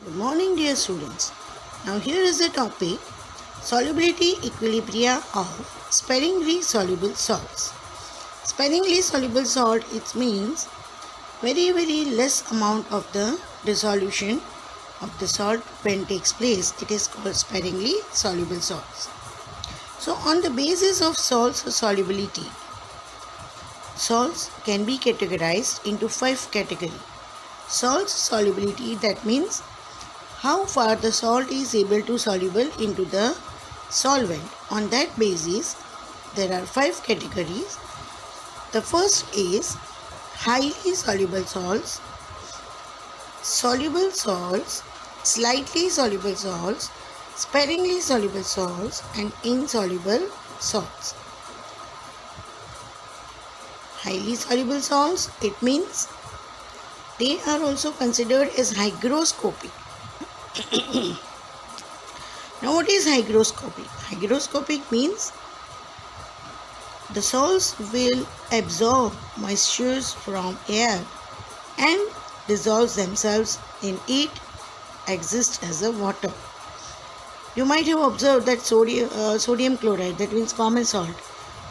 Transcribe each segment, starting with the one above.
Good morning, dear students. Now, here is the topic solubility equilibria of sparingly soluble salts. Sparingly soluble salt, it means very less amount of the dissolution of the salt when takes place. It is called sparingly soluble salts. So, on the basis of salt's solubility, salts can be categorized into 5 categories. Salt's solubility, that means how far the salt is able to soluble into the solvent. On that basis, there are 5 categories. The first is highly soluble salts, soluble salts, slightly soluble salts, sparingly soluble salts, and insoluble salts. Highly soluble salts, it means they are also considered as hygroscopic. Now, what is hygroscopic? Hygroscopic means the salts will absorb moistures from air and dissolve themselves in it, exist as a water. You might have observed that sodium chloride, that means common salt,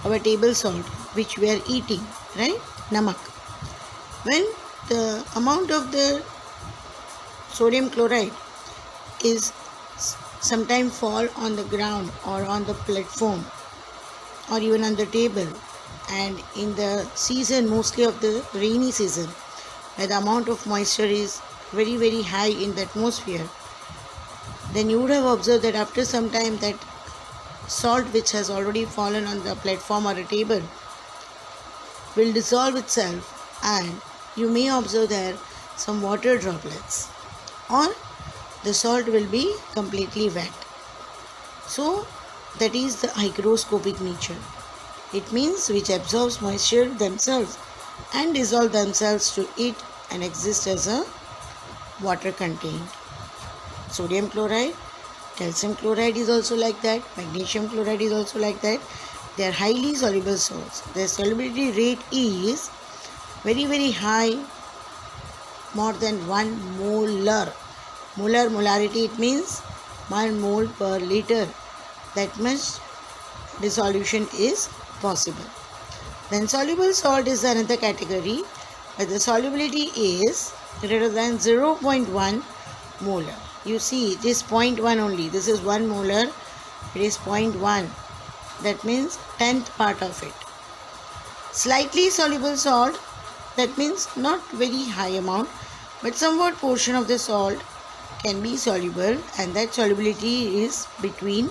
our table salt, which we are eating, right? Namak. When the amount of the sodium chloride is sometimes fall on the ground or on the platform or even on the table, and in the season, mostly of the rainy season, where the amount of moisture is very high in the atmosphere, then you would have observed that after some time that salt which has already fallen on the platform or a table will dissolve itself, and you may observe there some water droplets, or the salt will be completely wet. So that is the hygroscopic nature. It means which absorbs moisture themselves and dissolve themselves to it and exist as a water contained. Sodium chloride, calcium chloride is also like that, magnesium chloride is also like that. They are highly soluble salts. Their solubility rate is very high, more than 1 molar. Molarity, it means 1 mole per liter. That much dissolution is possible. Then soluble salt is another category where the solubility is greater than 0.1 molar. You see, it is 0.1 only. This is 1 molar. It is 0.1. That means 10th part of it. Slightly soluble salt, that means not very high amount, but somewhat portion of the salt can be soluble, and that solubility is between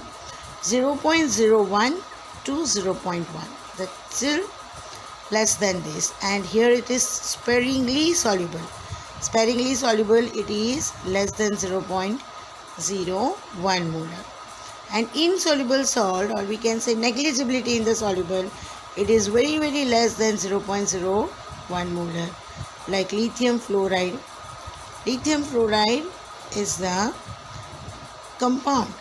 0.01 to 0.1. That's still less than this. And here it is sparingly soluble. Sparingly soluble, it is less than 0.01 molar. And insoluble salt, or we can say negligibility in the soluble, it is very less than 0.01 molar. Like lithium fluoride. Lithium fluoride is the compound.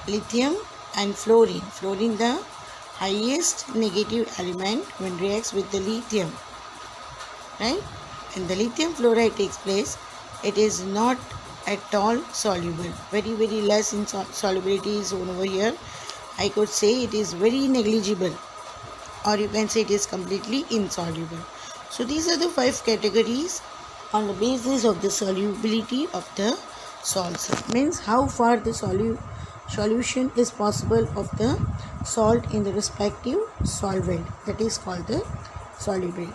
Lithium and fluorine. Fluorine, the highest negative element when reacts with the lithium. Right? When the lithium fluoride takes place, it is not at all soluble. Very less in solubility is over here. I could say it is very negligible, or you can say it is completely insoluble. So these are the 5 categories on the basis of the solubility of the salts. It means how far the solution is possible of the salt in the respective solvent. That is called the solubility.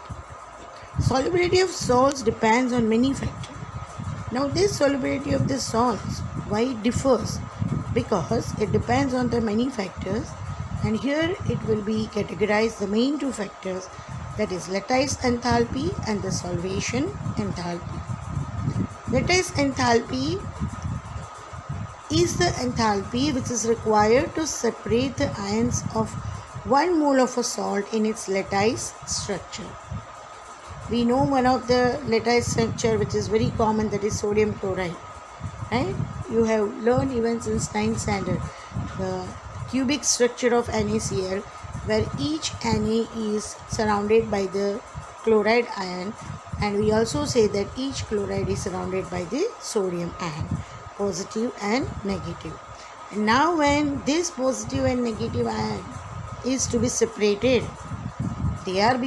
Solubility of salts depends on many factors. Now this solubility of the salts, why it differs? Because it depends on the many factors, and here it will be categorized the main 2 factors, that is lattice enthalpy and the solvation enthalpy. Lattice enthalpy is the enthalpy which is required to separate the ions of 1 mole of a salt in its lattice structure. We know one of the lattice structure which is very common, that is sodium chloride. Right? You have learned even since 9th standard the cubic structure of NaCl, where each Na is surrounded by the chloride ion And we also say that each chloride is surrounded by the sodium ion, positive and negative. And now when this positive and negative ion is to be separated, they are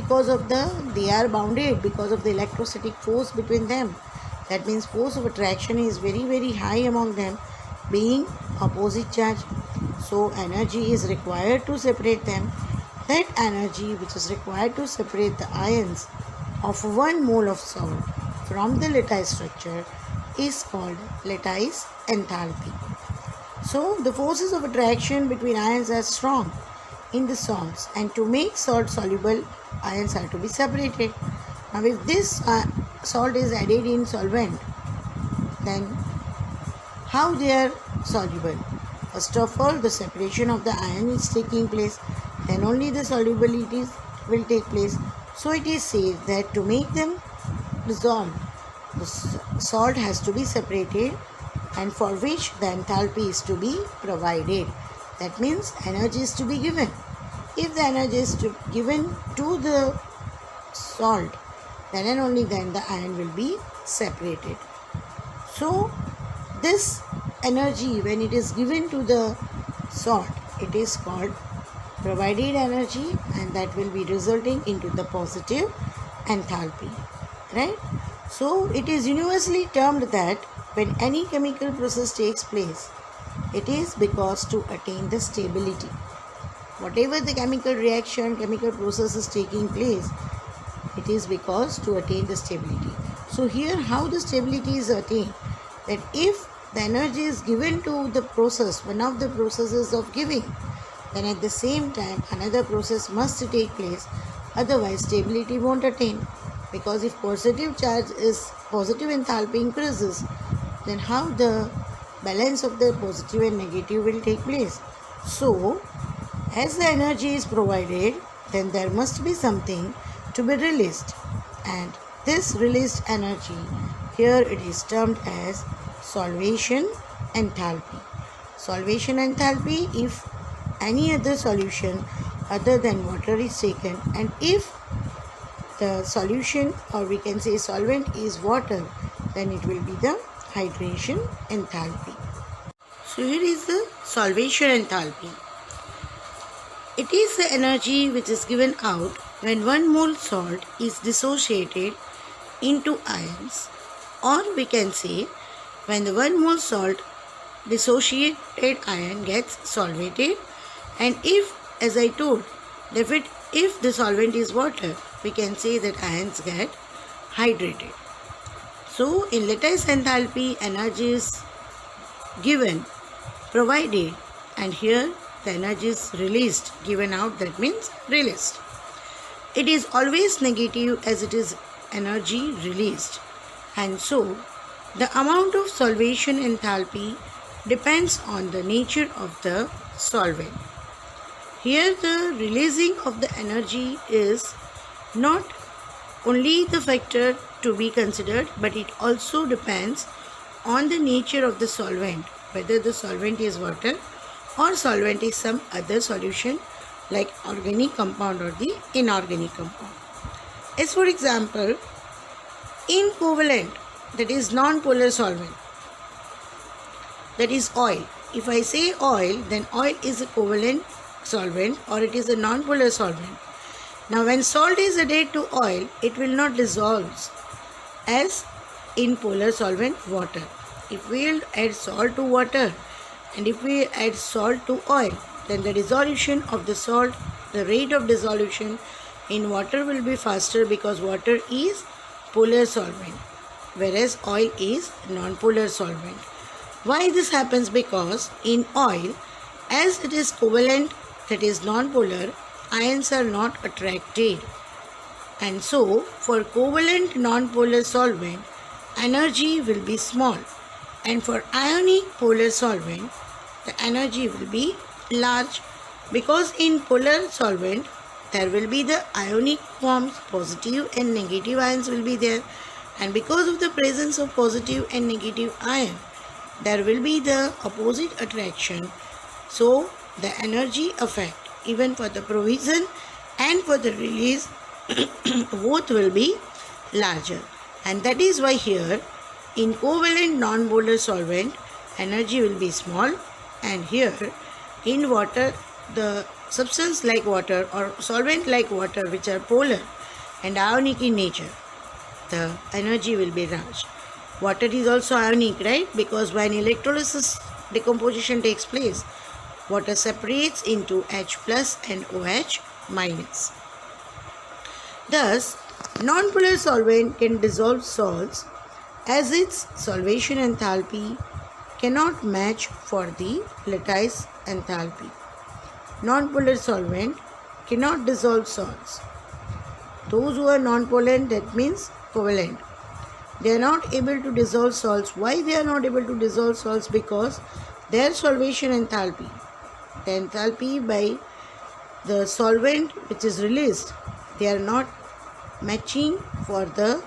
bounded because of the electrostatic force between them. That means force of attraction is very high among them, being opposite charge. So energy is required to separate them. That energy which is required to separate the ions of 1 mole of salt from the lattice structure is called lattice enthalpy. So the forces of attraction between ions are strong in the salts, and to make salt soluble, ions are to be separated. Now if this salt is added in solvent, then how they are soluble? First of all, the separation of the ion is taking place, then only the solubility will take place. So it is said that to make them dissolve, the salt has to be separated, and for which the enthalpy is to be provided. That means energy is to be given. If the energy is given to the salt, then and only then the ion will be separated. So this energy, when it is given to the salt, it is called provided energy, and that will be resulting into the positive enthalpy, right? So it is universally termed that when any chemical process takes place, it is because to attain the stability. Whatever the chemical reaction, chemical process is taking place, it is because to attain the stability. So here how the stability is attained, that if the energy is given to the process, one of the processes of giving, then at the same time another process must take place, otherwise stability won't attain. Because if positive charge is positive enthalpy increases, then how the balance of the positive and negative will take place? So as the energy is provided, then there must be something to be released, and this released energy, here it is termed as solvation enthalpy. Solvation enthalpy, if any other solution other than water is taken, and if the solution, or we can say solvent, is water, then it will be the hydration enthalpy. So here is the solvation enthalpy. It is the energy which is given out when 1 mole salt is dissociated into ions, or we can say when the 1 mole salt dissociated ion gets solvated, and if, as I told, if the solvent is water, we can say that ions get hydrated. So in lattice enthalpy, energy is given, provided, and here the energy is released, given out, that means released. It is always negative as it is energy released, and so the amount of solvation enthalpy depends on the nature of the solvent. Here the releasing of the energy is not only the factor to be considered, but it also depends on the nature of the solvent, whether the solvent is water or solvent is some other solution like organic compound or the inorganic compound. As for example, in covalent, that is non-polar solvent, that is oil. If I say oil, then oil is a covalent solvent or it is a non-polar solvent. Now when salt is added to oil, it will not dissolve as in polar solvent water. If we will add salt to water and if we add salt to oil, then the dissolution of the salt, the rate of dissolution in water will be faster, because water is polar solvent whereas oil is non-polar solvent. Why this happens? Because in oil, as it is covalent, that is non-polar, ions are not attracted, and so for covalent non-polar solvent, energy will be small, and for ionic polar solvent, the energy will be large, because in polar solvent there will be the ionic forms, positive and negative ions will be there, and because of the presence of positive and negative ion, there will be the opposite attraction. So the energy effect, even for the provision and for the release, both will be larger. And that is why here in covalent non-polar solvent energy will be small, and here in water, the substance like water or solvent like water which are polar and ionic in nature, the energy will be large. Water is also ionic, right? Because when electrolysis decomposition takes place, water separates into H plus and OH minus. Thus, non-polar solvent can dissolve salts as its solvation enthalpy cannot match for the lattice enthalpy. Non-polar solvent cannot dissolve salts. Those who are non-polar, that means covalent, they are not able to dissolve salts. Why they are not able to dissolve salts? Because their solvation enthalpy, the enthalpy by the solvent which is released, they are not matching for the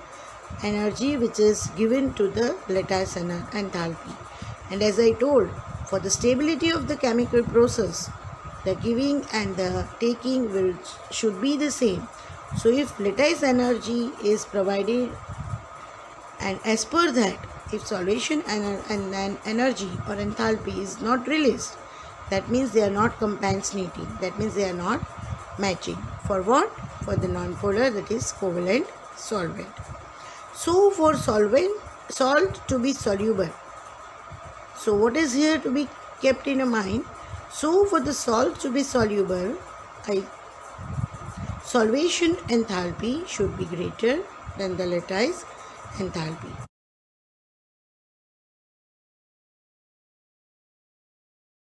energy which is given to the lattice enthalpy. And as I told, for the stability of the chemical process, the giving and the taking should be the same. So if lattice energy is provided, and as per that, if solvation and energy or enthalpy is not released, that means they are not compensating, that means they are not matching. For what? For the non-polar, that is covalent solvent. So for salt to be soluble, so what is here to be kept in mind? So for the salt to be soluble, solvation enthalpy should be greater than the lattice enthalpy.